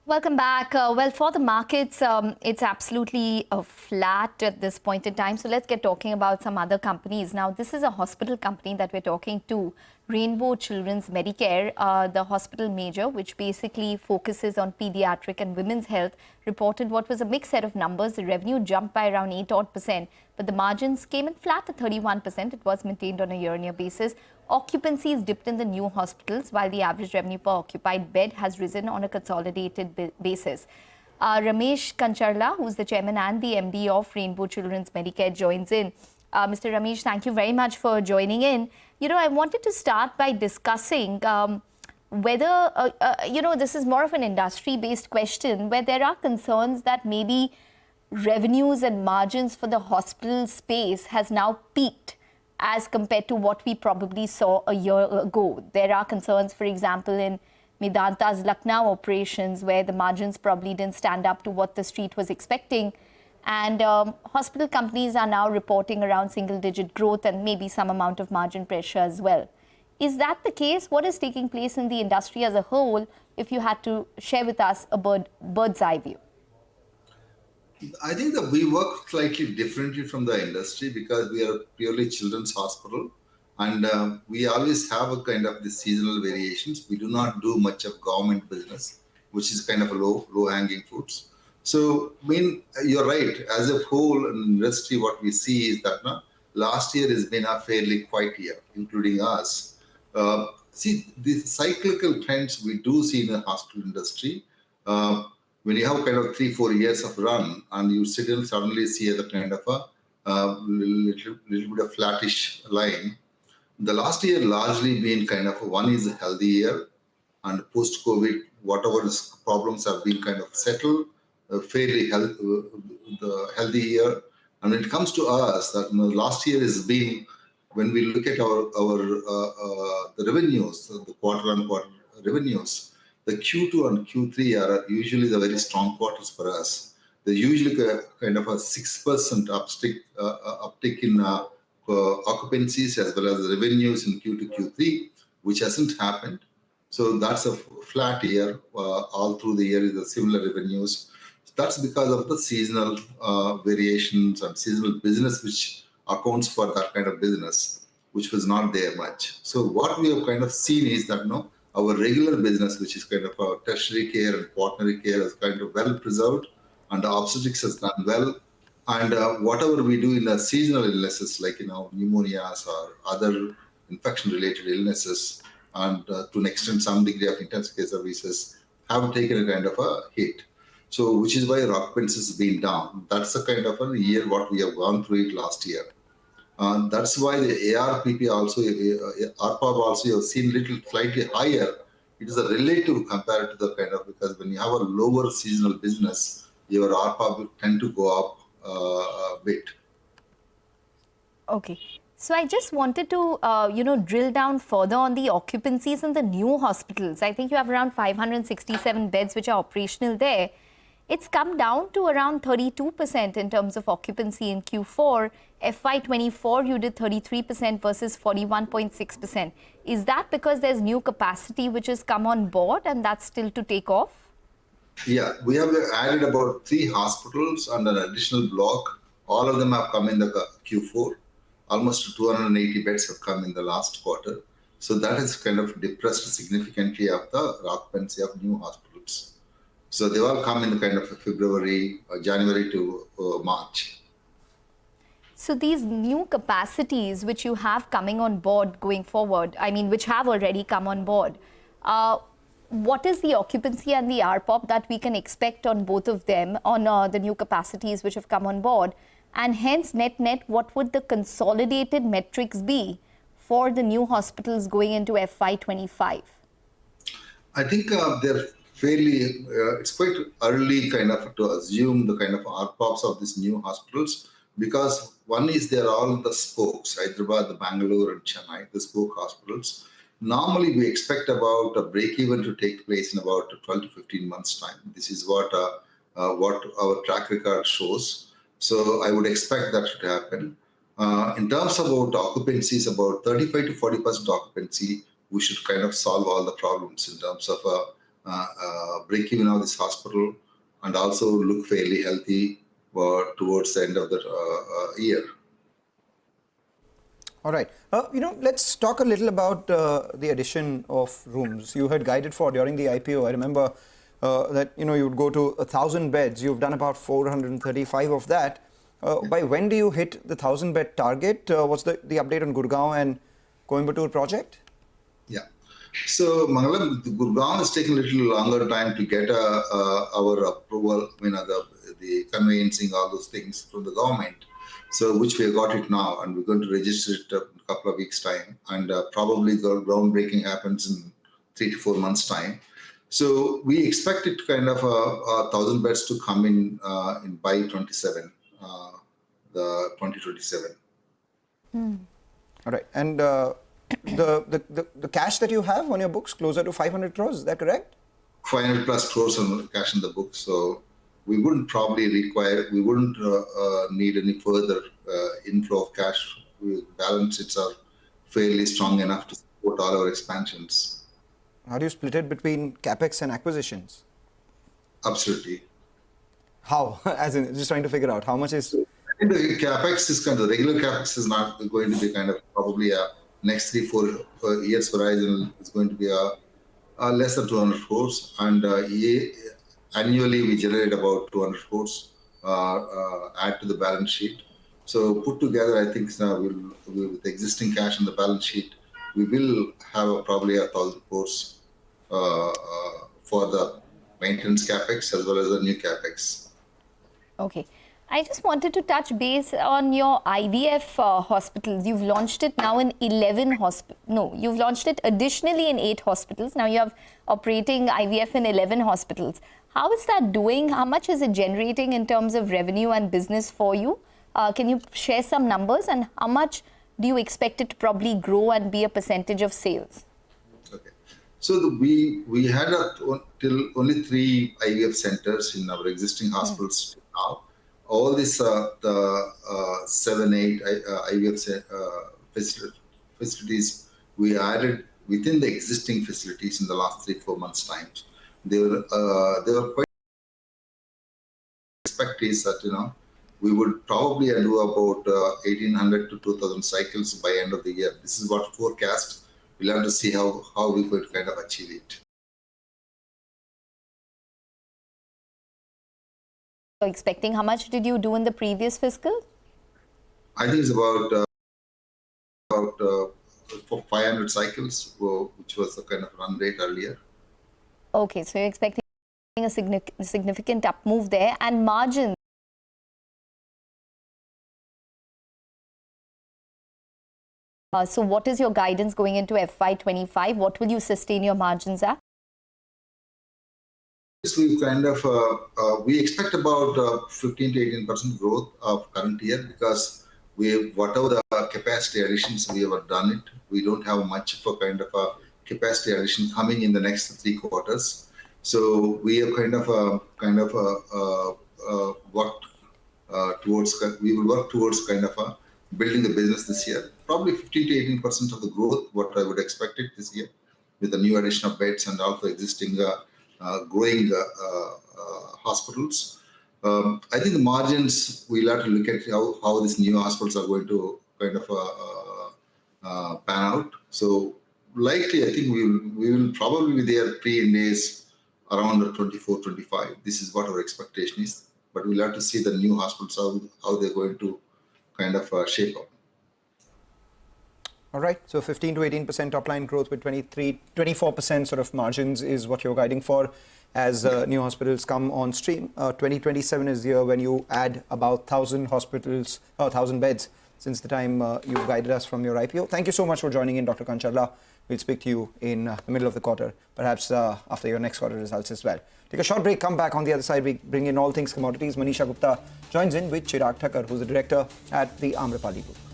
Welcome back. Well, for the markets, it's absolutely flat at this point in time. So let's get talking about some other companies. Now, this is a hospital company that we're talking to, Rainbow Children's Medicare, the hospital major, which basically focuses on pediatric and women's health, reported what was a mixed set of numbers. The revenue jumped by around 8% but the margins came in flat at 31%. It was maintained on a year-on-year basis. Occupancies dipped in the new hospitals, while the average revenue per occupied bed has risen on a consolidated basis. Ramesh Kancharla, who's the chairman and the MD of Rainbow Children's Medicare, joins in. Mr. Ramesh, thank you very much for joining in. I wanted to start by discussing whether, this is more of an industry-based question, where there are concerns that maybe revenues and margins for the hospital space has now peaked as compared to what we probably saw a year ago. There are concerns, for example, in Medanta's Lucknow operations, where the margins probably didn't stand up to what the street was expecting. And hospital companies are now reporting around single-digit growth and maybe some amount of margin pressure as well. Is that the case? What is taking place in the industry as a whole, if you had to share with us a bird's eye view? I think that we work slightly differently from the industry because we are purely children's hospital, and we always have a kind of the seasonal variations. We do not do much of government business, which is kind of a low-hanging fruits. So, you're right. As a whole in industry, what we see is that last year has been a fairly quiet year, including us. See, the cyclical trends we do see in the hospital industry. When you have kind of 3-4 years of run and you suddenly see the kind of a little bit of flattish line. The last year largely been kind of one is a healthy year, and post-COVID, whatever problems have been kind of settled, fairly healthy year. And when it comes to us, that last year has been, when we look at our the revenues, the quarter-on-quarter revenues, the Q2 and Q3 are usually the very strong quarters for us. They're usually kind of a 6% uptick in occupancies as well as revenues in Q2, Q3, which hasn't happened. So that's a flat year. All through the year is a similar revenues. That's because of the seasonal variations and seasonal business, which accounts for that kind of business, which was not there much. So what we have kind of seen is that our regular business, which is kind of our tertiary care and quaternary care, is kind of well preserved, and the obstetrics has done well. And whatever we do in the seasonal illnesses, like pneumonias or other infection-related illnesses, and to an extent some degree of intensive care services, have taken a kind of a hit. So, which is why our occupancy has been down. That's the kind of a year what we have gone through it last year. That's why the ARPP also, ARPOB also, you have seen little slightly higher. It is a relative compared to the kind of, because when you have a lower seasonal business, your ARPOB will tend to go up a bit. Okay. So I just wanted to, drill down further on the occupancies in the new hospitals. I think you have around 567 beds which are operational there. It's come down to around 32% in terms of occupancy in Q4. FY24, you did 33% versus 41.6%. Is that because there's new capacity which has come on board and that's still to take off? Yeah, we have added about 3 hospitals and an additional block. All of them have come in the Q4. Almost 280 beds have come in the last quarter. So that has kind of depressed significantly of the occupancy of new hospitals. So they all come in the kind of February, January to March. So these new capacities which you have coming on board going forward, which have already come on board, what is the occupancy and the ARPOB that we can expect on both of them, on the new capacities which have come on board? And hence, net, what would the consolidated metrics be for the new hospitals going into FY25? I think they're fairly, it's quite early kind of to assume the kind of ARPOBs of these new hospitals, because one is they're all the spokes, Hyderabad, Bangalore and Chennai, the spoke hospitals. Normally we expect about a break-even to take place in about 12 to 15 months time. This is what our track record shows. So I would expect that to happen. In terms of about occupancies, about 35 to 40% occupancy, we should kind of solve all the problems in terms of break even of this hospital and also look fairly healthy towards the end of the year. All right. Let's talk a little about the addition of rooms. You had guided for during the IPO. I remember that you would go to 1,000 beds. You've done about 435 of that. By when do you hit the 1,000-bed target? What's the update on Gurgaon and Coimbatore project? Yeah. So Mangalam, Gurgaon is taking a little longer time to get our approval, the conveyancing, all those things from the government. So which we have got it now, and we're going to register it in a couple of weeks' time, and probably the groundbreaking happens in 3 to 4 months' time. So we expect it kind of 1,000 beds to come in by 2027. All right, and the cash that you have on your books closer to 500 crores, is that correct? 500 plus crores on cash in the books. So we wouldn't probably need any further inflow of cash. Balance sheets are fairly strong enough to support all our expansions. How do you split it between capex and acquisitions? Absolutely. How? As in, just trying to figure out how much is. The capex is kind of regular capex is not going to be kind of probably a next 3-4 years horizon is going to be a less than 200 crores, and annually we generate about 200 crores add to the balance sheet. So put together, I think with the existing cash on the balance sheet, we will have probably 1,000 crores for the maintenance capex as well as the new capex. Okay. I just wanted to touch base on your IVF hospitals. You've launched it now in 11 hospitals. No, you've launched it additionally in 8 hospitals. Now you have operating IVF in 11 hospitals. How is that doing? How much is it generating in terms of revenue and business for you? Can you share some numbers, and how much do you expect it to probably grow and be a percentage of sales? Okay. So we had till only 3 IVF centers in our existing hospitals now. All these the 7-8 IVF facilities we added within the existing facilities in the last 3-4 months' time. They were quite expecting that we would probably do about 1,800 to 2,000 cycles by end of the year. This is what forecast. We'll have to see how we could kind of achieve it. Expecting, how much did you do in the previous fiscal? I think it's about 500 cycles, which was the kind of run rate earlier. Okay, so you're expecting a significant up move there, and margins. So what is your guidance going into FY25? What will you sustain your margins at? We kind of we expect about 15 to 18% growth of current year, because whatever the capacity additions we have done it, we don't have much of a kind of a capacity addition coming in the next 3 quarters. So we have worked towards we will work towards kind of building the business this year. Probably 15 to 18% of the growth what I would expect it this year, with the new addition of beds and also existing growing hospitals. I think the margins, we'll have to look at how these new hospitals are going to kind of pan out. So likely, I think we will probably be there pre-Ind AS around 24, 25. This is what our expectation is. But we'll have to see the new hospitals, how they're going to kind of shape up. All right, so 15 to 18% top line growth with 24% sort of margins is what you're guiding for as new hospitals come on stream. 2027 is the year when you add about 1,000 hospitals, 1,000 beds since the time you've guided us from your IPO. Thank you so much for joining in, Dr. Kancharla. We'll speak to you in the middle of the quarter, perhaps after your next quarter results as well. Take a short break, come back. On the other side, we bring in all things commodities. Manisha Gupta joins in with Chirag Thakur, who's the director at the Amrapali Group.